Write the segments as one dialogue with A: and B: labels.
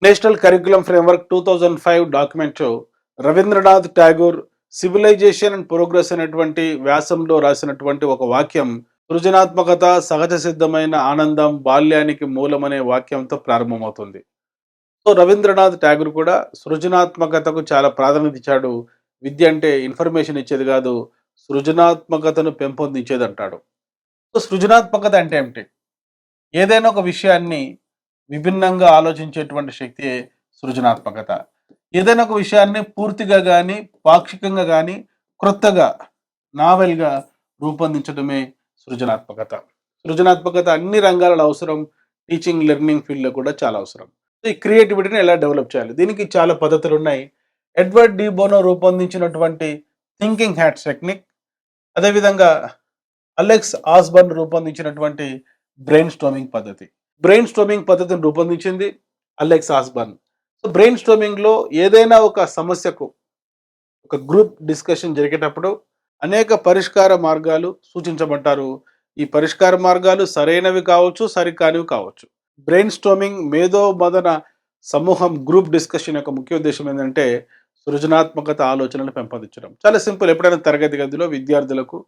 A: National curriculum framework 2005 document Rabindranath Tagore civilisation and progress అనేటువంటి వ్యాసంలో రాసినటువంటి ఒక వాక్యం సృజనాత్మకత సహజ సిద్ధమైన ఆనందం బాల్యానికి మూలం అనే వాక్యంతో ప్రారంభమవుతుంది. సో రవీంద్రనాథ్ ఠాగూర్ కూడా సృజనాత్మకతకు చాలా ప్రాధాన్యత ఇచ్చాడు. విద్య అంటే ఇన్ఫర్మేషన్ ఇచ్చేది కాదు, సృజనాత్మకతను పెంపొందించేది అంటాడు. సో సృజనాత్మకత అంటే ఏమిటి? ఏదైనా ఒక విషయాన్ని విభిన్నంగా ఆలోచించేటువంటి శక్తియే సృజనాత్మకత. ఏదైనా ఒక విషయాన్ని పూర్తిగా కానీ పాక్షికంగా కానీ క్రొత్తగా నావెల్గా రూపొందించడమే సృజనాత్మకత. సృజనాత్మకత అన్ని రంగాలలో అవసరం. టీచింగ్ లెర్నింగ్ ఫీల్డ్లో కూడా చాలా అవసరం. ఈ క్రియేటివిటీని ఎలా డెవలప్ చేయాలి, దీనికి చాలా పద్ధతులు ఉన్నాయి. ఎడ్వర్డ్ డి బోనో రూపొందించినటువంటి థింకింగ్ హ్యాట్స్ టెక్నిక్, అదేవిధంగా అలెక్స్ ఆస్బర్న్ రూపొందించినటువంటి బ్రెయిన్ స్టార్మింగ్ పద్ధతి. బ్రెయిన్ స్టార్మింగ్ పద్ధతిని రూపొందించింది అలెక్స్ ఆస్బర్న్. సో బ్రెయిన్ స్టార్మింగ్లో ఏదైనా ఒక సమస్యకు ఒక గ్రూప్ డిస్కషన్ జరిగేటప్పుడు అనేక పరిష్కార మార్గాలు సూచించబడ్డారు. ఈ పరిష్కార మార్గాలు సరైనవి కావచ్చు, సరికానివి కావచ్చు. బ్రెయిన్ స్టార్మింగ్ మేధో మదన సమూహం గ్రూప్ డిస్కషన్ యొక్క ముఖ్య ఉద్దేశం ఏంటంటే సృజనాత్మకత ఆలోచనలు పెంపొందించడం. చాలా సింపుల్. ఎప్పుడైనా తరగతి గదిలో విద్యార్థులకు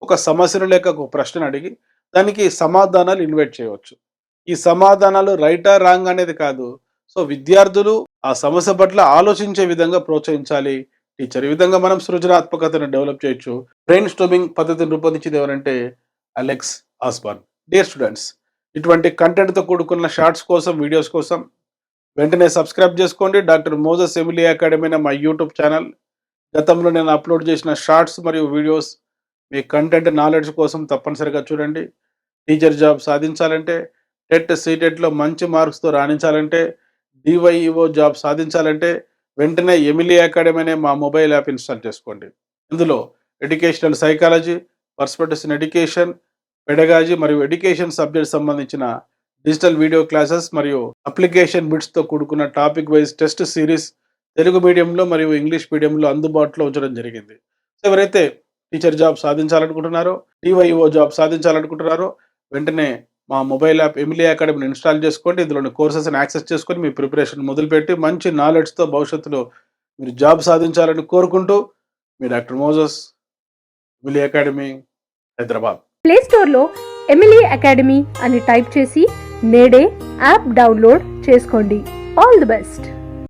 A: ఒక సమస్యను లేక ఒక ప్రశ్నను అడిగి దానికి సమాధానాలు ఇన్వైట్ చేయవచ్చు. ఈ సమాధానాలు రైటా రాంగ్ అనేది కాదు. సో విద్యార్థులు ఆ సమస్య పట్ల ఆలోచించే విధంగా ప్రోత్సహించాలి టీచర్. ఈ విధంగా మనం సృజనాత్మకతను డెవలప్ చేయొచ్చు. బ్రెయిన్ స్టార్మింగ్ పద్ధతిని రూపొందించింది ఎవరంటే అలెక్స్ ఆస్బర్న్. డియర్ స్టూడెంట్స్, ఇటువంటి కంటెంట్తో కూడుకున్న షార్ట్స్ కోసం, వీడియోస్ కోసం వెంటనే సబ్స్క్రైబ్ చేసుకోండి. డాక్టర్ మోజెస్ ఎమిలీ అకాడమీ అనే మా యూట్యూబ్ ఛానల్. గతంలో నేను అప్లోడ్ చేసిన షార్ట్స్ మరియు వీడియోస్ మీ కంటెంట్ నాలెడ్జ్ కోసం తప్పనిసరిగా చూడండి. టీచర్ జాబ్ సాధించాలంటే, టెట్ సీటెట్లో మంచి మార్క్స్తో రాణించాలంటే, డివైఈఓ జాబ్ సాధించాలంటే వెంటనే ఎమిలీ అకాడమీ అనే మా మొబైల్ యాప్ ఇన్స్టాల్ చేసుకోండి. ఇందులో educational psychology, perspectives in education, pedagogy మరియు ఎడ్యుకేషన్ సబ్జెక్ట్ సంబంధించిన డిజిటల్ వీడియో క్లాసెస్ మరియు అప్లికేషన్ బిట్స్తో కూడుకున్న topic wise test series Telugu మీడియంలో మరియు ఇంగ్లీష్ మీడియంలో అందుబాటులో ఉంచడం జరిగింది. సో ఎవరైతే టీచర్ జాబ్ సాధించాలనుకుంటున్నారో, డివైఓ జాబ్ సాధించాలనుకుంటున్నారో వెంటనే మా మొబైల్ యాప్ ఎమిలీ అకాడమీని ఇన్స్టాల్ చేసుకోండి. ఇందులోని కోర్సెస్ని యాక్సెస్ చేసుకొని మీ ప్రిపరేషన్ మొదలుపెట్టి మంచి నాలెడ్జ్తో భవిష్యత్తులో మీరు జాబ్ సాధించాలని కోరుకుంటూ మీ doctor Moses, Emily academy, Hyderabad.
B: Play స్టోర్లో ఎమిలీ అకాడమీ అని టైప్ చేసి నేడే యాప్ డౌన్లోడ్ చేసుకోండి. All the best.